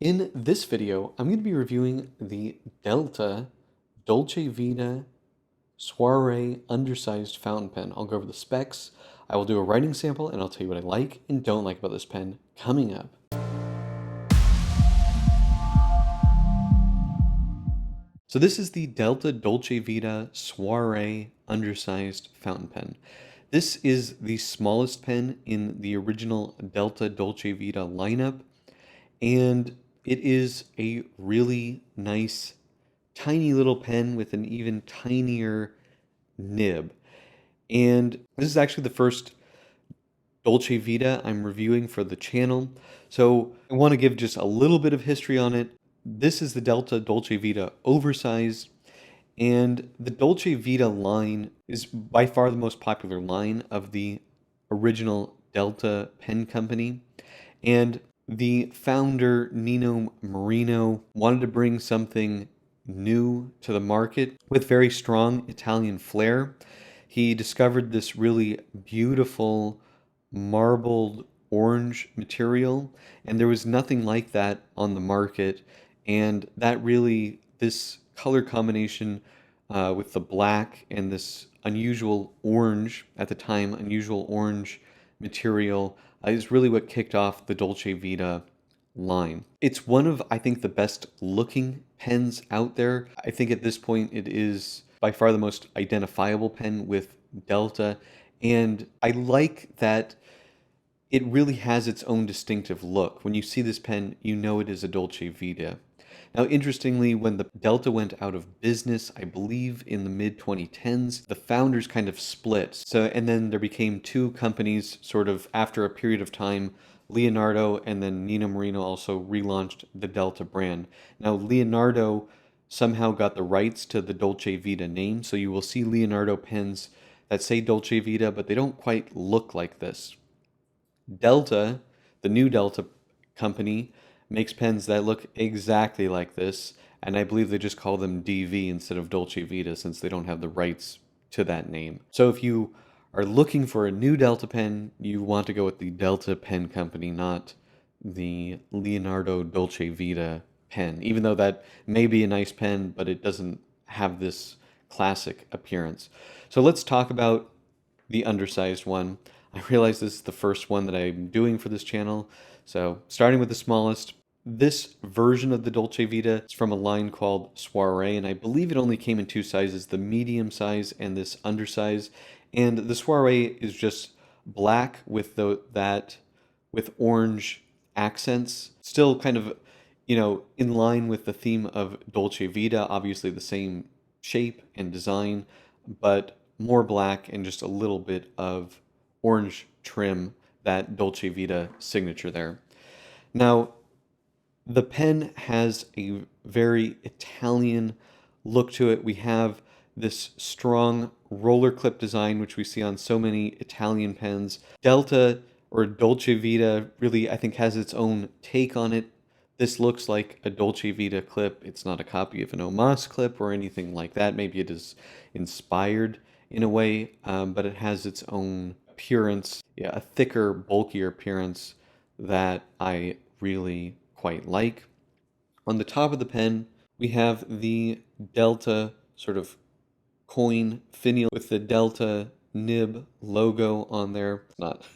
In this video, I'm going to be reviewing the Dolce Vita Soiree Undersized fountain pen. I'll go over the specs, I will do a writing sample, and I'll tell you what I like and don't like about this pen coming up. So this is the Dolce Vita Soiree Undersized fountain pen. This is the smallest pen in the original Dolce Vita lineup, and it is a really nice, tiny little pen with an even tinier nib. And this is actually the first Dolce Vita I'm reviewing for the channel. So I want to give just a little bit of history on it. This is the Dolce Vita Oversized, and the Dolce Vita line is by far the most popular line of the original Delta pen company. And the founder, Nino Marino, wanted to bring something new to the market with very strong Italian flair. He discovered this really beautiful marbled orange material, and there was nothing like that on the market. And that really, this color combination with the black and this unusual orange, at the time, unusual orange material, is really what kicked off the Dolce Vita line. It's one of, I think, the best looking pens out there. I think at this point it is by far the most identifiable pen with Delta, and I like that it really has its own distinctive look. When you see this pen, you know it is a Dolce Vita. Now, interestingly, when the Delta went out of business, I believe in the mid 2010s, the founders kind of split. So, and then there became two companies sort of after a period of time. Leonardo and then Nino Marino also relaunched the Delta brand. Now, Leonardo somehow got the rights to the Dolce Vita name, so you will see Leonardo pens that say Dolce Vita, but they don't quite look like this. Delta, the new Delta company, makes pens that look exactly like this, and I believe they just call them DV instead of Dolce Vita since they don't have the rights to that name. So if you are looking for a new Delta pen, you want to go with the Delta Pen Company, not the Leonardo Dolce Vita pen, even though that may be a nice pen, but it doesn't have this classic appearance. So let's talk about the undersized one. I realize this is the first one that I'm doing for this channel. So starting with the smallest, this version of the Dolce Vita is from a line called Soiree, and I believe it only came in two sizes, the medium size and this undersize. And the Soiree is just black with with orange accents, still kind of, in line with the theme of Dolce Vita, obviously the same shape and design, but more black and just a little bit of orange trim, that Dolce Vita signature there. Now, the pen has a very Italian look to it. We have this strong roller clip design, which we see on so many Italian pens. Delta or Dolce Vita really, I think, has its own take on it. This looks like a Dolce Vita clip. It's not a copy of an Omas clip or anything like that. Maybe it is inspired in a way, but it has its own appearance, yeah, a thicker, bulkier appearance that I really quite like. On the top of the pen, we have the Delta sort of coin finial with the Delta nib logo on there.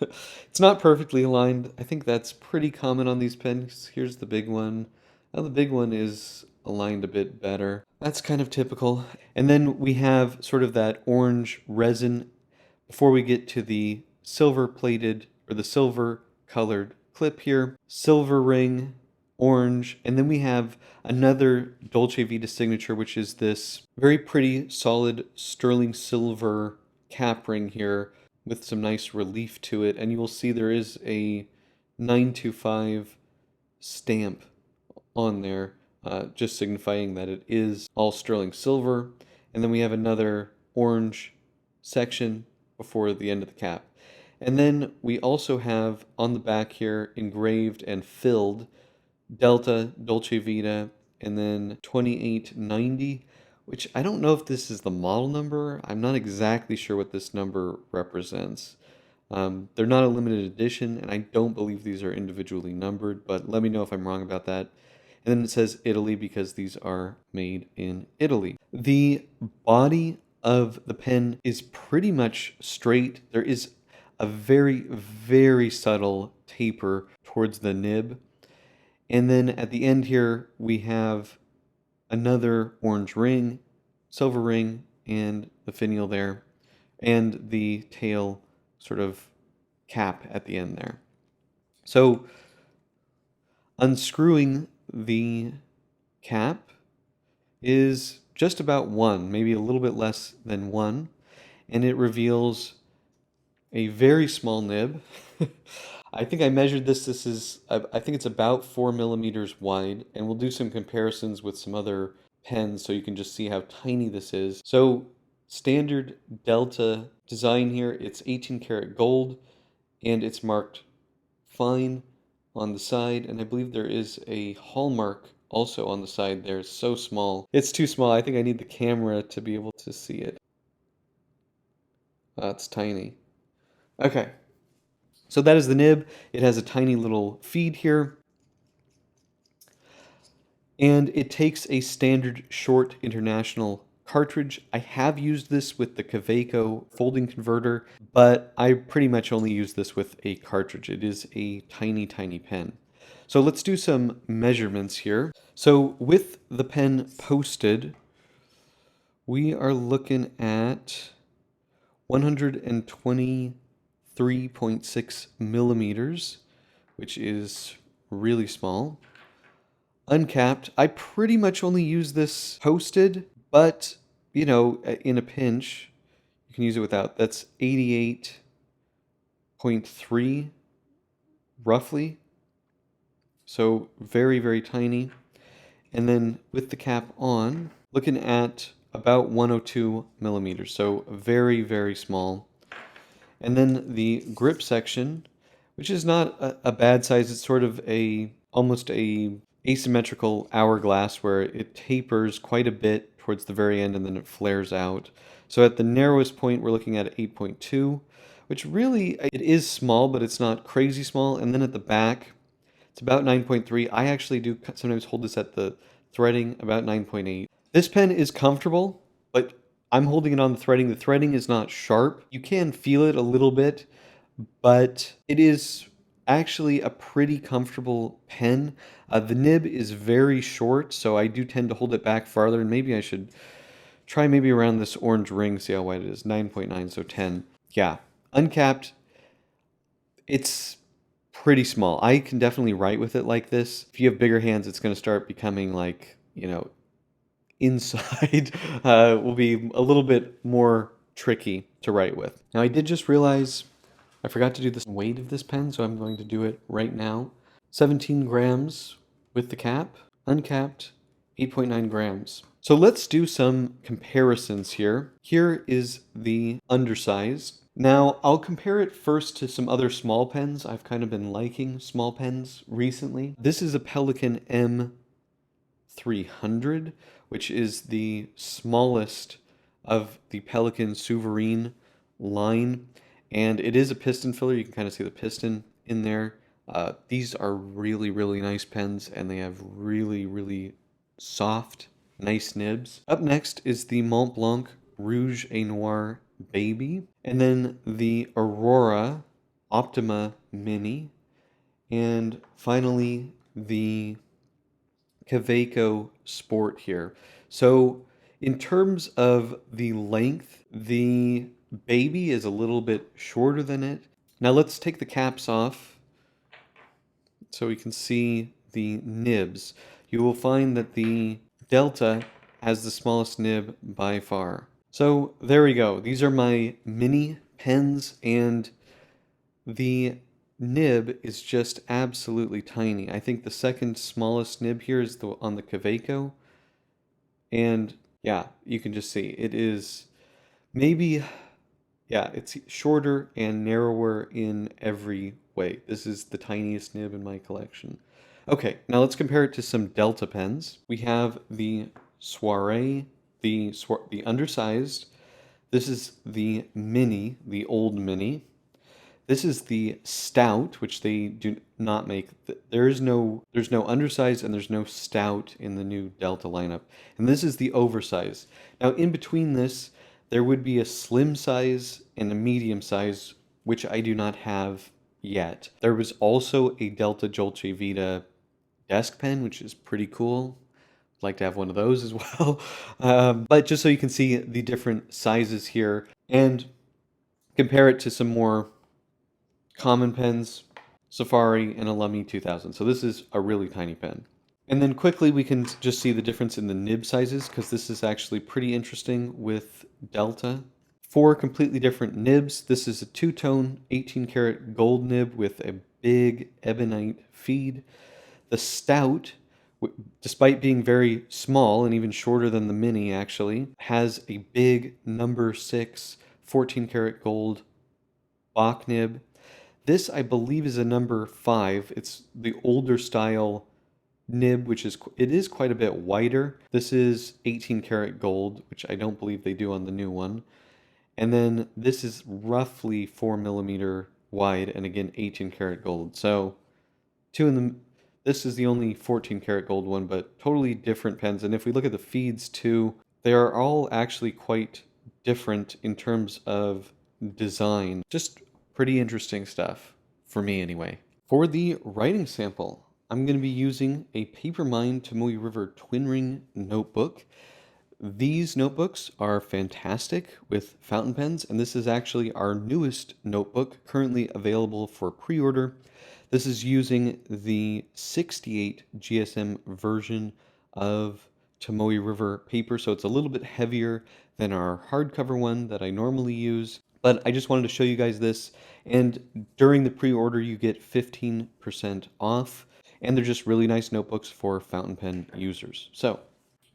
It's not perfectly aligned. I think that's pretty common on these pens. Here's the big one. Now the big one is aligned a bit better. That's kind of typical. And then we have sort of that orange resin before we get to the silver plated or the silver colored clip here. Silver ring, orange, and then we have another Dolce Vita signature, which is this very pretty solid sterling silver cap ring here with some nice relief to it, and you will see there is a 925 stamp on there, just signifying that it is all sterling silver. And then we have another orange section before the end of the cap. And then we also have on the back here engraved and filled Delta, Dolce Vita, and then 2890, which I don't know if this is the model number. I'm not exactly sure what this number represents. They're not a limited edition, and I don't believe these are individually numbered, but let me know if I'm wrong about that. And then it says Italy because these are made in Italy. The body of the pen is pretty much straight. There is a very, very subtle taper towards the nib. And then at the end here, we have another orange ring, silver ring, and the finial there, and the tail sort of cap at the end there. So unscrewing the cap is just about one, maybe a little bit less than one, and it reveals a very small nib. I think I measured this. This is, I think it's about 4 millimeters wide, and we'll do some comparisons with some other pens so you can just see how tiny this is. So standard Delta design here, it's 18 karat gold, and it's marked fine on the side, and I believe there is a hallmark also on the side there. It's so small. It's too small. I think I need the camera to be able to see it. It's tiny. Okay. So that is the nib. It has a tiny little feed here. And it takes a standard short international cartridge. I have used this with the Kaweco folding converter, but I pretty much only use this with a cartridge. It is a tiny, tiny pen. So let's do some measurements here. So with the pen posted, we are looking at 123.6 millimeters, which is really small. Uncapped, I pretty much only use this posted, but you know, in a pinch, you can use it without. That's 88.3 roughly. So very, very tiny. And then with the cap on, looking at about 102 millimeters. So very, very small. And then the grip section, which is not a bad size. It's sort of almost a asymmetrical hourglass where it tapers quite a bit towards the very end and then it flares out. So at the narrowest point, we're looking at 8.2, which really, it is small, but it's not crazy small. And then at the back, it's about 9.3. I actually do sometimes hold this at the threading, about 9.8. This pen is comfortable, but I'm holding it on the threading. The threading is not sharp. You can feel it a little bit, but it is actually a pretty comfortable pen. The nib is very short, so I do tend to hold it back farther, and maybe I should try maybe around this orange ring, see how wide it is. 9.9, so 10. Yeah, uncapped, it's pretty small. I can definitely write with it like this. If you have bigger hands, it's going to start becoming like, you know, inside will be a little bit more tricky to write with. Now, I did just realize I forgot to do the weight of this pen, so I'm going to do it right now. 17 grams with the cap, uncapped, 8.9 grams. So let's do some comparisons here. Here is the undersized. Now, I'll compare it first to some other small pens. I've kind of been liking small pens recently. This is a Pelikan M300, which is the smallest of the Pelikan Souverain line. And it is a piston filler. You can kind of see the piston in there. These are really, really nice pens, and they have really, really soft, nice nibs. Up next is the Mont Blanc Rouge et Noir Baby, and then the Aurora Optima Mini, and finally the Kaweco Sport here. So in terms of the length, the Baby is a little bit shorter than it. Now let's take the caps off so we can see the nibs. You will find that the Delta has the smallest nib by far. So there we go. These are my mini pens, and the nib is just absolutely tiny. I think the second smallest nib here is on the Kaweco. And yeah, you can just see it is maybe, yeah, it's shorter and narrower in every way. This is the tiniest nib in my collection. Okay, now let's compare it to some Delta pens. We have the Soiree, the undersized. This is the mini, the old mini. This is the stout, which they do not make. There's no undersize and there's no stout in the new Delta lineup. And this is the oversize. Now in between this, there would be a slim size and a medium size, which I do not have yet. There was also a Delta Dolce Vita desk pen, which is pretty cool. I'd like to have one of those as well. But just so you can see the different sizes here and compare it to some more common pens, Safari, and a Lummi 2000. So this is a really tiny pen. And then quickly we can just see the difference in the nib sizes because this is actually pretty interesting with Delta. Four completely different nibs. This is a two-tone 18 karat gold nib with a big ebonite feed. The stout, despite being very small and even shorter than the mini actually, has a big number 6 14 karat gold Bach nib. This, I believe, is a number 5. It's the older style nib, which is it is quite a bit wider. This is 18 karat gold, which I don't believe they do on the new one. And then this is roughly 4 millimeter wide, and again 18 karat gold. So this is the only 14 karat gold one, but totally different pens. And if we look at the feeds too, they are all actually quite different in terms of design. Just pretty interesting stuff, for me anyway. For the writing sample, I'm going to be using a Papermine Tomoe River Twin Ring notebook. These notebooks are fantastic with fountain pens, and this is actually our newest notebook currently available for pre-order. This is using the 68 GSM version of Tomoe River paper, so it's a little bit heavier than our hardcover one that I normally use. But I just wanted to show you guys this, and during the pre-order you get 15% off, and they're just really nice notebooks for fountain pen users. So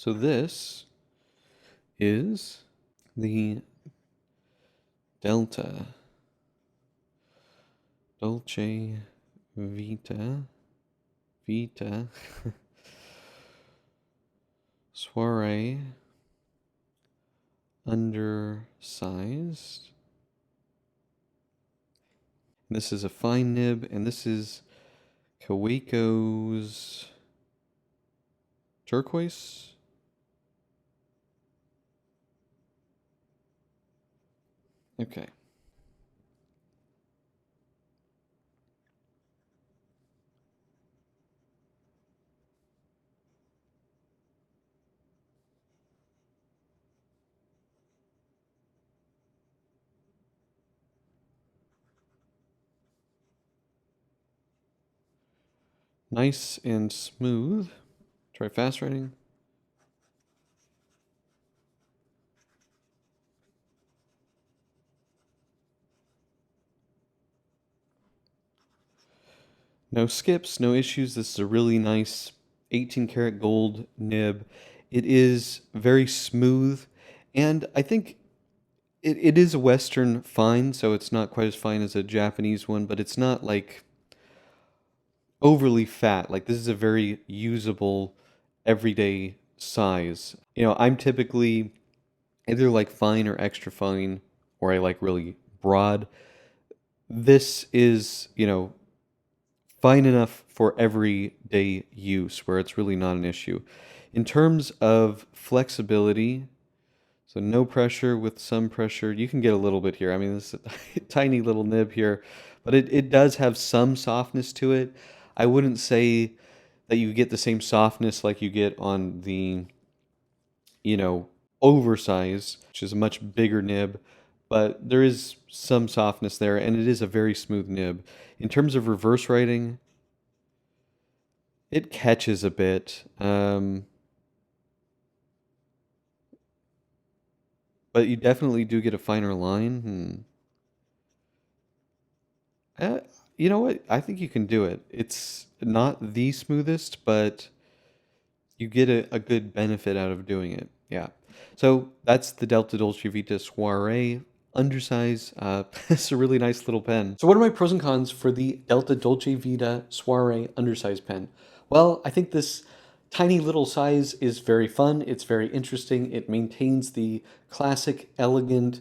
this is the Delta Dolce Vita Soiree Undersized. This is a fine nib, and this is Kaweiko's turquoise. Okay. Nice and smooth. Try fast writing. No skips, no issues. This is a really nice 18 karat gold nib. It is very smooth, and I think it is a Western fine, so it's not quite as fine as a Japanese one, but it's not like overly fat. Like this is a very usable everyday size. You know, I'm typically either like fine or extra fine, or I like really broad. This is, you know, fine enough for everyday use where it's really not an issue. In terms of flexibility, so no pressure with some pressure, you can get a little bit here. I mean, this is a tiny little nib here, but it does have some softness to it. I wouldn't say that you get the same softness like you get on the, you know, oversize, which is a much bigger nib, but there is some softness there, and it is a very smooth nib. In terms of reverse writing, it catches a bit, but you definitely do get a finer line. Uh, you know what? I think you can do it. It's not the smoothest, but you get a good benefit out of doing it. Yeah. So that's the Delta Dolce Vita Soiree Undersize. It's a really nice little pen. So what are my pros and cons for the Delta Dolce Vita Soiree Undersize pen? Well, I think this tiny little size is very fun. It's very interesting. It maintains the classic, elegant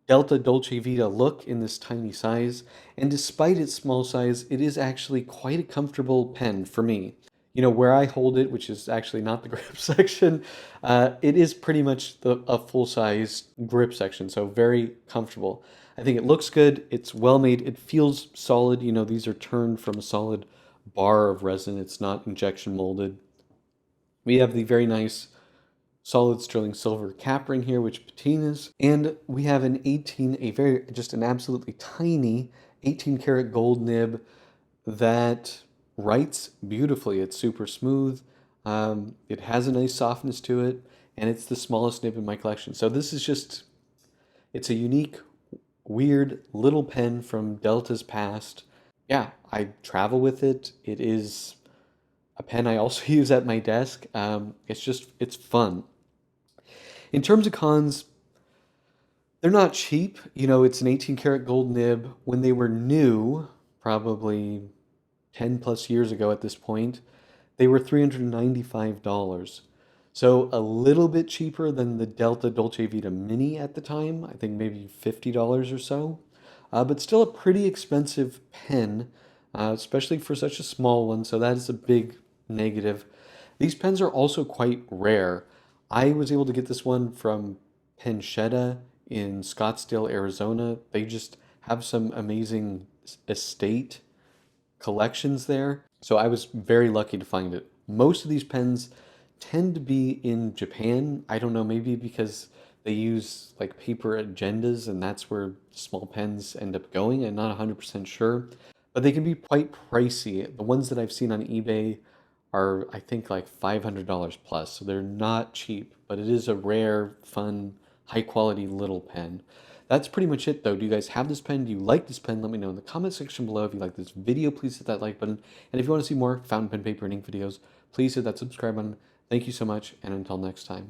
Delta Dolce Vita look in this tiny size, and despite its small size, it is actually quite a comfortable pen for me. You know, where I hold it, which is actually not the grip section, it is pretty much a full-size grip section, so very comfortable. I think it looks good, it's well made, it feels solid. You know, these are turned from a solid bar of resin, it's not injection molded. We have the very nice solid sterling silver cap ring here, which patinas, and we have an 18, just an absolutely tiny 18 karat gold nib that writes beautifully. It's super smooth. It has a nice softness to it, and it's the smallest nib in my collection. So this is just, it's a unique, weird little pen from Delta's past. Yeah, I travel with it. It is a pen I also use at my desk. It's fun. In terms of cons, they're not cheap. You know, it's an 18 karat gold nib. When they were new, probably 10 plus years ago at this point, they were $395. So a little bit cheaper than the Delta Dolce Vita Mini at the time. I think maybe $50 or so. But still a pretty expensive pen, especially for such a small one. So that is a big negative. These pens are also quite rare. I was able to get this one from Penchetta in Scottsdale, Arizona. They just have some amazing estate collections there. So I was very lucky to find it. Most of these pens tend to be in Japan. I don't know, maybe because they use like paper agendas and that's where small pens end up going. I'm not 100% sure, but they can be quite pricey. The ones that I've seen on eBay are, I think, like $500 plus. So they're not cheap, but it is a rare, fun, high quality little pen. That's pretty much it though. Do you guys have this pen? Do you like this pen? Let me know in the comment section below. If you like this video, please hit that like button. And if you want to see more fountain pen, paper, and ink videos, please hit that subscribe button. Thank you so much, and until next time.